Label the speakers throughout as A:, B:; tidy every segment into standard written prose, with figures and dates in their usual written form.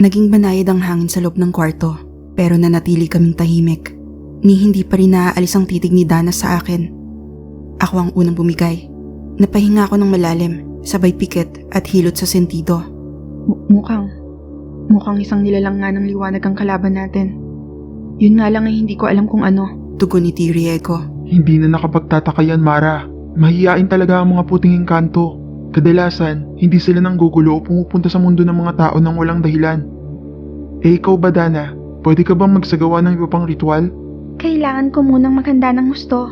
A: Naging banayad ang hangin sa loob ng kwarto, pero nanatili kaming tahimik. Ni hindi pa rin naaalis ang titig ni Dana sa akin. Ako ang unang bumigay. Napahinga ako ng malalim, sabay pikit at hilot sa sentido.
B: Mukhang isang nilalang nga ng liwanag ang kalaban natin. Yun nga lang ay hindi ko alam kung ano.
A: Tugon ni Riego.
C: Hindi na nakapagtataka yan, Mara. Mahiyain talaga ang mga puting engkanto. Kadalasan, hindi sila nang gugulo o pumupunta sa mundo ng mga tao nang walang dahilan. Ikaw ba, Dana? Pwede ka bang magsagawa ng iba pang ritual?
B: Kailangan ko munang maghanda ng husto.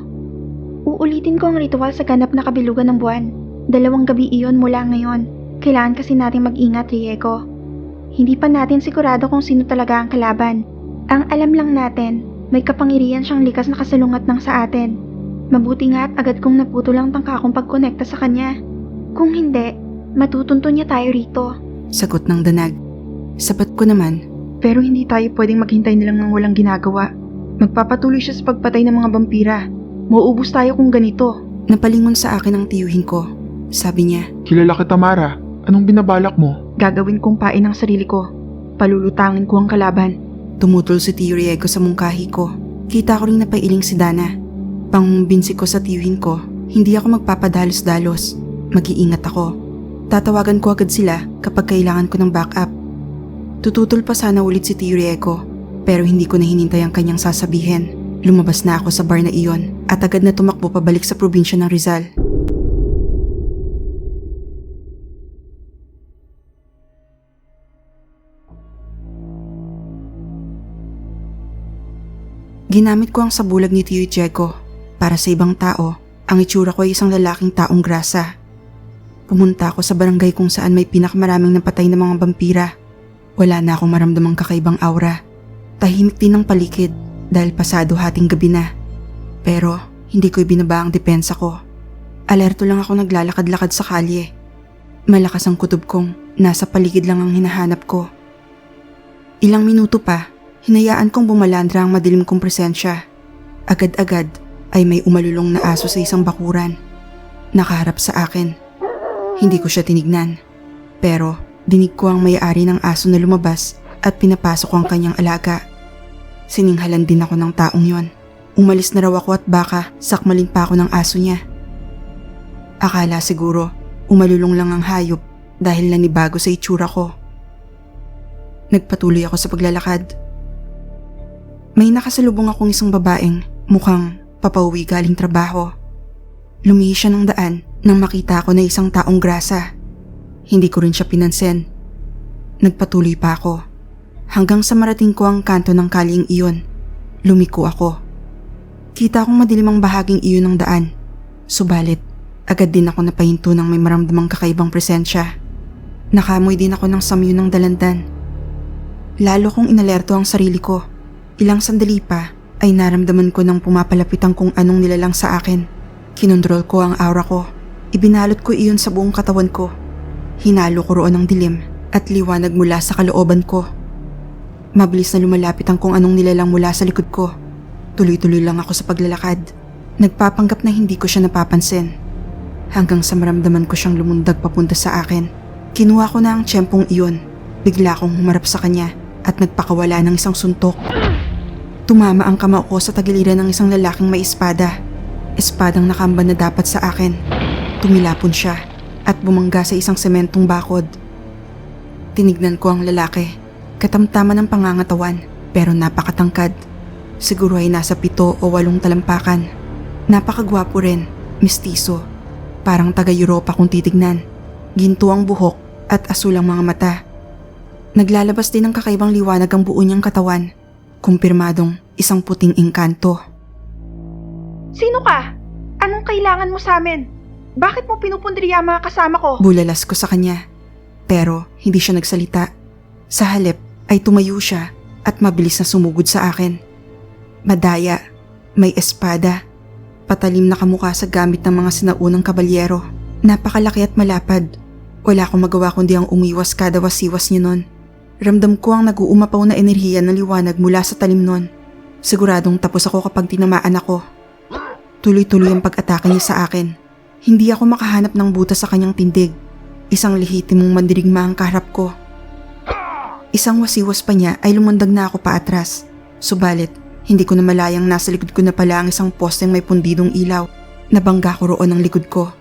B: Uulitin ko ang ritual sa ganap na kabilugan ng buwan. 2 gabi iyon mula ngayon. Kailangan kasi nating mag-ingat, Riego. Hindi pa natin sigurado kung sino talaga ang kalaban. Ang alam lang natin, may kapangyarihan siyang likas na kasalungat ng sa atin. Mabuti nga at agad kong naputol ang tangka kong pagkonekta sa kanya. Kung hindi, matutunto niya tayo rito.
A: Sagot ng danag. Sabat ko naman.
B: Pero hindi tayo pwedeng maghintay nilang ng walang ginagawa. Magpapatuloy siya sa pagpatay ng mga vampira. Mauubos tayo kung ganito.
A: Napalingon sa akin ang tiyuhin ko. Sabi niya,
C: Kilala kita, Mara. Anong binabalak mo?
B: Gagawin kong pain ang sarili ko. Palulutangin ko ang kalaban.
A: tumutol si Tio Riego sa mungkahi ko. Kita ko rin napailing si Dana. Pangbinsi ko sa tiyuhin ko, hindi ako magpapadalos-dalos. Mag-iingat ako. Tatawagan ko agad sila kapag kailangan ko ng backup. Tututol pa sana ulit si Tio Riego, pero hindi ko na hinintay ang kanyang sasabihin. Lumabas na ako sa bar na iyon at agad na tumakbo pabalik sa probinsya ng Rizal. Ginamit ko ang sabulag ni Tio Diego. Para sa ibang tao, ang itsura ko ay isang lalaking taong grasa. Pumunta ako sa barangay kung saan may pinakamaraming napatay na mga vampira. Wala na akong maramdamang kakaibang aura. Tahimik din ang paligid dahil pasado hating gabi na. Pero hindi ko ibinaba ang depensa ko. Alerto lang ako naglalakad-lakad sa kalye. Malakas ang kutob kong nasa paligid lang ang hinahanap ko. Ilang minuto pa, hinayaan kong bumalandra ang madilim kong presensya. Agad-agad ay may umalulong na aso sa isang bakuran. Nakaharap sa akin. Hindi ko siya tinignan. Pero dinig ko ang may-ari ng aso na lumabas at pinapasok ang kanyang alaga. Sininghalan din ako ng taong yon. Umalis na raw ako at baka sakmalin pa ako ng aso niya. Akala siguro umalulong lang ang hayop dahil nanibago sa itsura ko. Nagpatuloy ako sa paglalakad. May nakasalubong akong isang babaeng mukhang papauwi galing trabaho. Lumihis siya ng daan nang makita ko na isang taong grasa. Hindi ko rin siya pinansin. Nagpatuloy pa ako. Hanggang sa marating ko ang kanto ng kalyeng iyon, lumiko ako. Kita kong madilim ang bahaging iyon ng daan. Subalit, agad din ako napahinto ng may maramdamang kakaibang presensya. Nakamoy din ako ng samyo ng dalandan. Lalo kong inalerto ang sarili ko. Ilang sandali pa ay naramdaman ko nang pumapalapit ang kung anong nilalang sa akin. Kinontrol ko ang aura ko. Ibinalot ko iyon sa buong katawan ko. Hinalo ko roon ang dilim at liwanag mula sa kalooban ko. Mabilis na lumalapit ang kung anong nilalang mula sa likod ko. Tuloy-tuloy lang ako sa paglalakad. Nagpapanggap na hindi ko siya napapansin. Hanggang sa maramdaman ko siyang lumundag papunta sa akin. Kinuha ko na ang tiyempong iyon. Bigla akong humarap sa kanya at nagpakawala ng isang suntok. Tumama ang kamao ko sa tagiliran ng isang lalaking may espada. Espadang nakamba na dapat sa akin. Tumilapon siya at bumangga sa isang sementong bakod. Tinignan ko ang lalaki. Katamtaman ng pangangatawan pero napakatangkad. Siguro ay nasa 7 o 8 talampakan. Napakagwapo rin, mistiso. Parang taga-Europa kung titignan. Ginto ang buhok at asul ang mga mata. Naglalabas din ng kakaibang liwanag ang buo niyang katawan. Kumpirmadong isang puting engkanto.
B: Sino ka? Anong kailangan mo sa amin? Bakit mo pinupundriya mga kasama ko?
A: Bulalas ko sa kanya. Pero hindi siya nagsalita. Sa halip ay tumayo siya at mabilis na sumugod sa akin. Madaya, may espada, patalim na kamukha sa gamit ng mga sinaunang kabalyero. Napakalaki at malapad. Wala akong magawa kundi ang umiwas kada wasiwas niya nun. Ramdam ko ang nag-uumapaw na enerhiya ng liwanag mula sa talim nun. Siguradong tapos ako kapag tinamaan ako. Tuloy-tuloy ang pag-atake niya sa akin. Hindi ako makahanap ng butas sa kanyang tindig. Isang lehitimong mandirigma ang kaharap ko. Isang wasiwas pa niya ay lumundag na ako paatras. Subalit, hindi ko na malayang nasa likod ko na pala ang isang posteng may pundidong ilaw. Nabangga ko roon ang likod ko.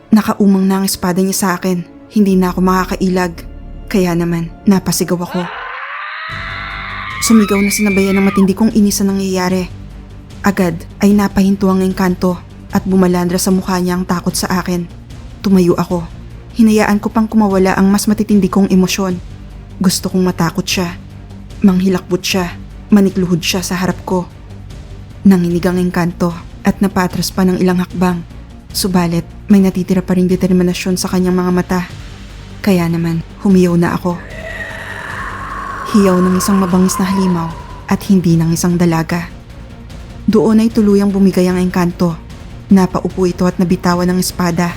A: Nakaumang na ang espada niya sa akin. Hindi na ako makakailag. Kaya naman, napasigaw ako. Sumigaw na sinabayan ng matindi kong inis na nangyayari. Agad ay napahinto ang engkanto at bumalandra sa mukha niya ang takot sa akin. Tumayo ako. Hinayaan ko pang kumawala ang mas matitindi kong emosyon. Gusto kong matakot siya. Manghilakbot siya. Manikluhod siya sa harap ko. Nanginig ang engkanto at napatras pa ng ilang hakbang. Subalit, may natitira pa ring determinasyon sa kanyang mga mata. Kaya naman, humiyaw na ako. Hiyaw ng isang mabangis na halimaw at hindi ng isang dalaga. Doon ay tuluyang bumigay ang engkanto. Napaupo ito at nabitawan ng espada.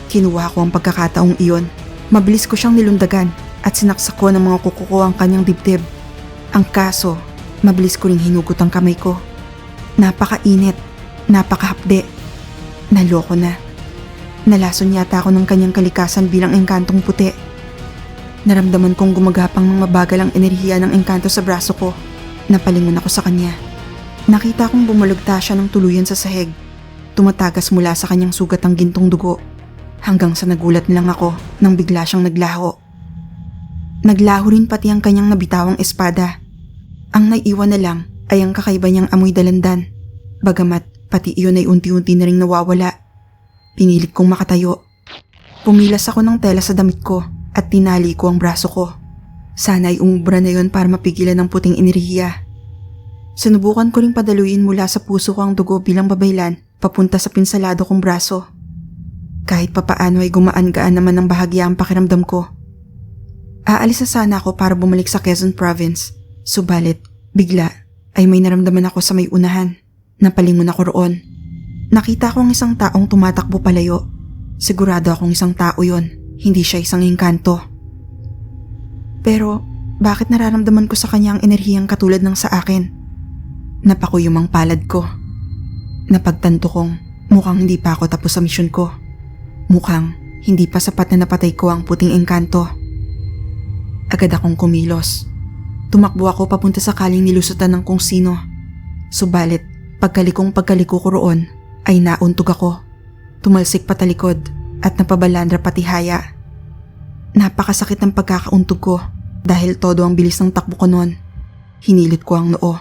A: Kinuha ko ang pagkakataong iyon. Mabilis ko siyang nilundagan at sinaksak ko ng mga kuko ko ang kanyang dibdib. Ang kaso, mabilis ko ring hinugot ang kamay ko. Napakainit, napakahapde. Naloko na. Nalason yata ako ng kanyang kalikasan bilang engkantong puti. Naramdaman kong gumagapang ng mabagal ang enerhiya ng engkanto sa braso ko. Napalingon ako sa kanya. Nakita kong bumulagta siya ng tuluyan sa sahig. Tumatagas mula sa kanyang sugat ang gintong dugo. Hanggang sa nagulat na lang ako nang bigla siyang naglaho. Naglaho rin pati ang kanyang nabitawang espada. Ang naiwan na lang ay ang kakaiba niyang amoy dalandan. Bagamat pati iyon ay unti-unti na ring nawawala. Pinilit kong makatayo. Pumilas ako ng tela sa damit ko at tinali ko ang braso ko. Sana ay umubra na yon para mapigilan ang puting enerhiya. Sinubukan ko ring padaluin mula sa puso ko ang dugo bilang babaylan papunta sa pinsalado kong braso. Kahit papaano ay gumaan-gaan naman ng bahagya ang pakiramdam ko. Aalis na sana ako para bumalik sa Quezon Province. Subalit, bigla ay may naramdaman ako sa may unahan. Napalingon ako roon. Nakita ko ang isang taong tumatakbo palayo. Sigurado akong isang tao yon, hindi siya isang engkanto. Pero, bakit nararamdaman ko sa kanya ang enerhiyang katulad ng sa akin? Napakuyom ang palad ko. Napagtanto kong mukhang hindi pa ako tapos sa misyon ko. Mukhang hindi pa sapat na napatay ko ang puting engkanto. Agad akong kumilos. Tumakbo ako papunta sa kaling nilusutan ng kung sino. Subalit, pagkaliko ko roon, ay nauntog ako. Tumalsik patalikod at napabalandra pati haya. Napakasakit ng pagkakauntog ko dahil todo ang bilis ng takbo ko noon. Hinilit ko ang noo.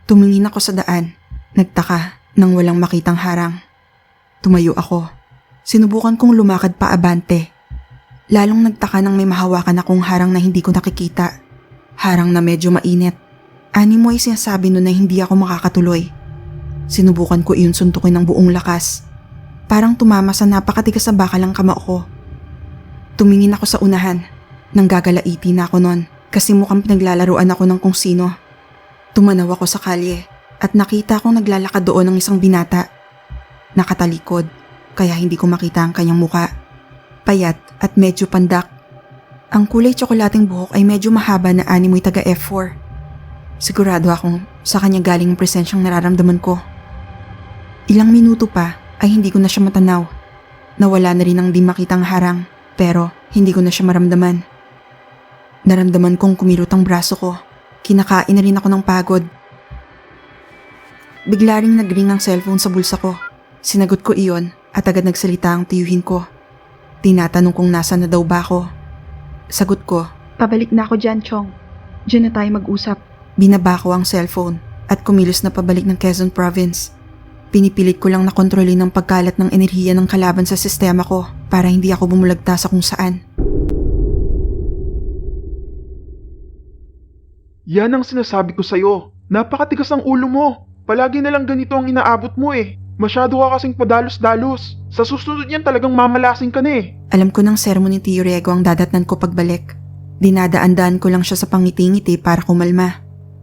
A: Tumingin ako sa daan. Nagtaka nang walang makitang harang. Tumayo ako. Sinubukan kong lumakad pa abante. Lalong nagtaka nang may mahawakan akong harang na hindi ko nakikita. Harang na medyo mainit. Animo ay sinasabi nun na hindi ako makakatuloy. Sinubukan ko iyon suntukin ng buong lakas. Parang tumama sa napakatigas na bakal ang kamao ko. Tumingin ako sa unahan. Nang gagalaiti na ako nun kasi mukhang pinaglalaruan ako ng kung sino. Tumanaw ako sa kalye at nakita kong naglalakad doon ng isang binata. Nakatalikod kaya hindi ko makita ang kanyang muka. Payat at medyo pandak. Ang kulay tsokolating buhok ay medyo mahaba na animoy taga F4. Sigurado akong sa kanya galing ang presensyang nararamdaman ko. Ilang minuto pa ay hindi ko na siya matanaw. Nawala na rin ang di makitang harang pero hindi ko na siya maramdaman. Naramdaman kong kumilot ang braso ko. Kinakain na rin ako ng pagod. Bigla ring nagring ang cellphone sa bulsa ko. Sinagot ko iyon at agad nagsalita ang tiyuhin ko. Tinatanong kung nasa na daw ba ako. Sagot ko,
B: Pabalik na ako dyan, Chong. Diyan na tayo mag-usap.
A: binaba ko ang cellphone at kumilos na pabalik ng Quezon Province. Pinipilit ko lang na kontrolin ang pagkalat ng enerhiya ng kalaban sa sistema ko para hindi ako bumulagta sa kung saan.
C: Yan ang sinasabi ko sa'yo. Napakatigas ang ulo mo. Palagi na lang ganito ang inaabot mo eh. Masyado ka kasing padalos-dalos. Sa susunod yan talagang mamalasing ka na eh.
A: Alam ko ng sermon ni Tio Riego ang dadatnan ko pagbalik. Dinadaan-daan ko lang siya sa pangiti-ngiti para kumalma.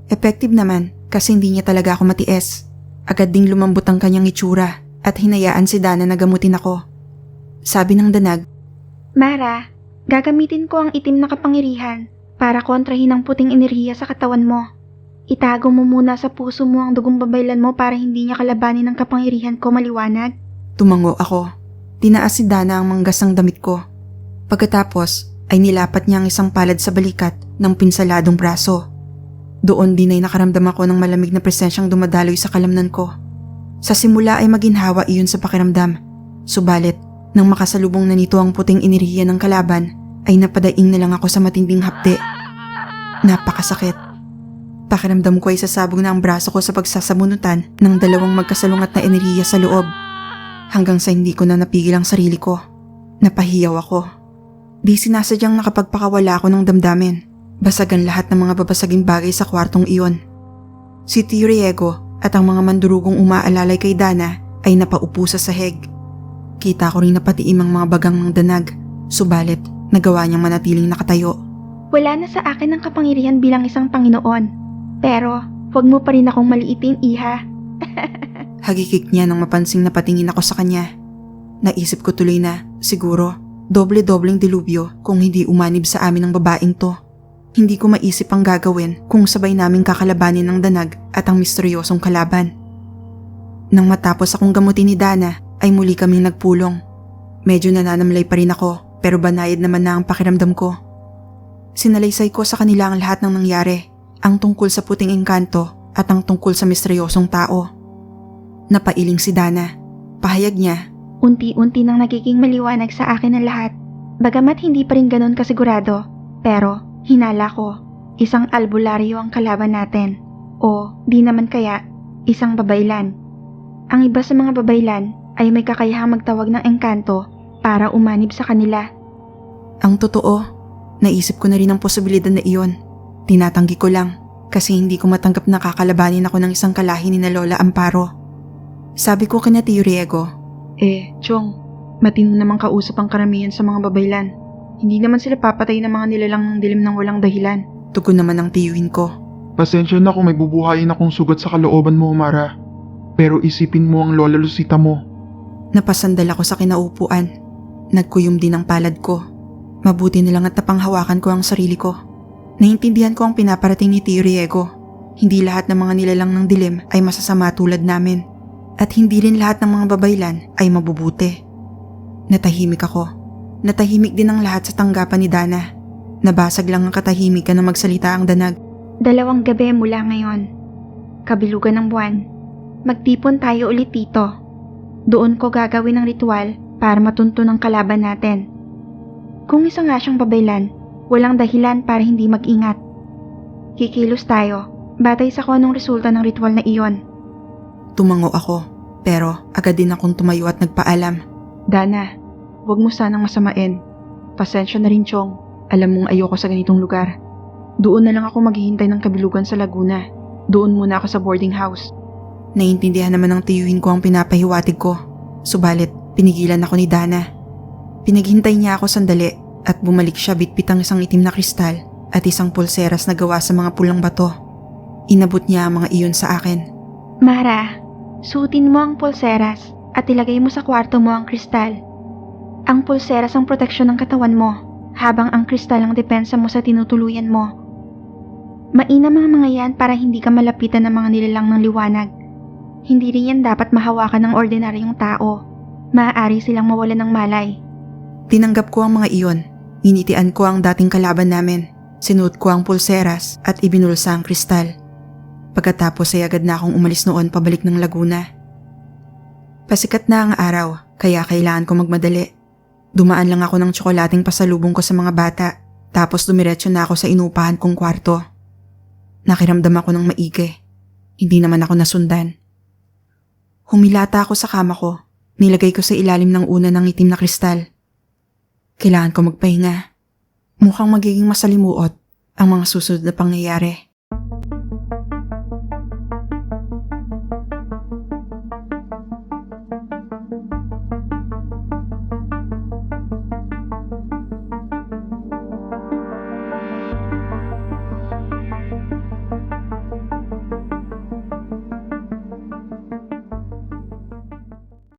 A: Effective naman kasi hindi niya talaga ako matiis. Agad ding lumambot ang kanyang itsura at hinayaan si Dana na gamutin ako. Sabi ng danag,
B: Mara, gagamitin ko ang itim na kapangyarihan para kontrahin ang puting enerhiya sa katawan mo. Itago mo muna sa puso mo ang dugong babaylan mo para hindi niya kalabanin ang kapangyarihan ko, maliwanag?
A: Tumango ako. Tinaas si Dana ang manggas ng damit ko. Pagkatapos ay nilapat niya ang isang palad sa balikat ng pinsaladong braso. Doon din ay nakaramdam ako ng malamig na presensyang dumadaloy sa kalamnan ko. Sa simula ay maginhawa iyon sa pakiramdam. Subalit, nang makasalubong na nito ang puting iniriya ng kalaban, ay napadaing na lang ako sa matinding hapde. Napakasakit. Pakiramdam ko ay sasabog na ang braso ko sa pagsasabunutan ng dalawang magkasalungat na enerhiya sa loob. Hanggang sa hindi ko na napigil ang sarili ko. Napahiyaw ako. Di sinasadyang nakapagpakawala ako ng damdamin. Basagan lahat ng mga babasaging bagay sa kwartong iyon. Si Tio Riego at ang mga mandurugong umaalalay kay Dana ay napaupo sa sahig. Kita ko rin na patiim ang mga bagang ng danag. Subalit, nagawa niyang manatiling nakatayo.
B: Wala na sa akin ang kapangyarihan bilang isang Panginoon. Pero, huwag mo pa rin akong maliitin, iha.
A: Hagikik niya nang mapansing napatingin ako sa kanya. Naisip ko tuloy na, siguro, doble-dobleng dilubyo kung hindi umanib sa amin ang babaeng to. Hindi ko maisip ang gagawin kung sabay naming kakalabanin ng danag at ang misteryosong kalaban. Nang matapos akong gamutin ni Dana, ay muli kaming nagpulong. Medyo nananamlay pa rin ako, pero banayad naman na ang pakiramdam ko. Sinalaysay ko sa kanila ang lahat ng nangyari, ang tungkol sa puting engkanto at ang tungkol sa misteryosong tao. Napailing si Dana. Pahayag niya,
B: Unti-unti nang nagiging maliwanag sa akin ang lahat. Bagamat hindi pa rin ganun kasigurado, pero hinala ko, isang albularyo ang kalaban natin. O di naman kaya, isang babaylan. Ang iba sa mga babaylan ay may kakayahang magtawag ng engkanto para umanib sa kanila.
A: ang totoo, naisip ko na rin ang posibilidad na iyon. Tinatanggi ko lang kasi hindi ko matanggap na kakalabanin ako ng isang kalahi ni na Lola Amparo. Sabi ko kina Tio Riego, Chong, matino namang kausap ang karamihan sa mga babaylan. Hindi naman sila papatay ng mga nilalang ng dilim ng walang dahilan. Tugon naman ang tiyuhin ko.
C: Pasensya na kung may bubuhayin akong sugat sa kalooban mo, Mara. Pero isipin mo ang Lola Lucita mo.
A: Napasandal ako sa kinaupuan. Nagkuyom din ang palad ko. Mabuti na lang at napanghawakan ko ang sarili ko. Naintindihan ko ang pinaparating ni Tio Riego. Hindi lahat ng mga nilalang ng dilim ay masasama tulad namin. At hindi rin lahat ng mga babaylan ay mabubuti. Natahimik ako. Natahimik din ang lahat sa tanggapan ni Dana. Nabasag lang ang katahimikan na magsalita ang danag.
B: 2 gabi mula ngayon. Kabilugan ng buwan. Magtipon tayo ulit dito. Doon ko gagawin ang ritual para matunto ng kalaban natin. Kung isa nga siyang babaylan, walang dahilan para hindi mag-ingat. Kikilos tayo, batay sa kung anong resulta ng ritual na iyon.
A: Tumango ako, pero agad din akong tumayo at nagpaalam. Dana, huwag mo sanang masamain. Pasensya na rin, Chong. Alam mong ayoko sa ganitong lugar. Doon na lang ako maghihintay ng kabilugan sa Laguna. Doon muna ako sa boarding house. Naiintindihan naman ng tiyuhin ko ang pinapahiwatig ko. Subalit, pinigilan ako ni Dana. Pinaghintay niya ako sandali at bumalik siya bitbit ang isang itim na kristal at isang pulseras na gawa sa mga pulang bato. Inabot niya ang mga iyon sa akin.
B: Mara, suotin mo ang pulseras at ilagay mo sa kwarto mo ang kristal. Ang pulseras ang proteksyon ng katawan mo, habang ang kristal ang depensa mo sa tinutuluyan mo. Mainam ang mga yan para hindi ka malapitan ng mga nilalang ng liwanag. Hindi rin yan dapat mahawakan ng ordinaryong tao. Maaari silang mawalan ng malay.
A: Tinanggap ko ang mga iyon. Initian ko ang dating kalaban namin. Sinuot ko ang pulseras at ibinulsa ang kristal. Pagkatapos ay agad na akong umalis noon pabalik ng Laguna. Pasikat na ang araw, kaya kailangan ko magmadali. Dumaan lang ako ng tsokolating pasalubong ko sa mga bata, tapos dumiretso na ako sa inupahan kong kwarto. Nakiramdam ako ng maigi. Hindi naman ako nasundan. Humilata ako sa kama ko. Nilagay ko sa ilalim ng una ng itim na kristal. Kailangan ko magpahinga. Mukhang magiging masalimuot ang mga susunod na pangyayari.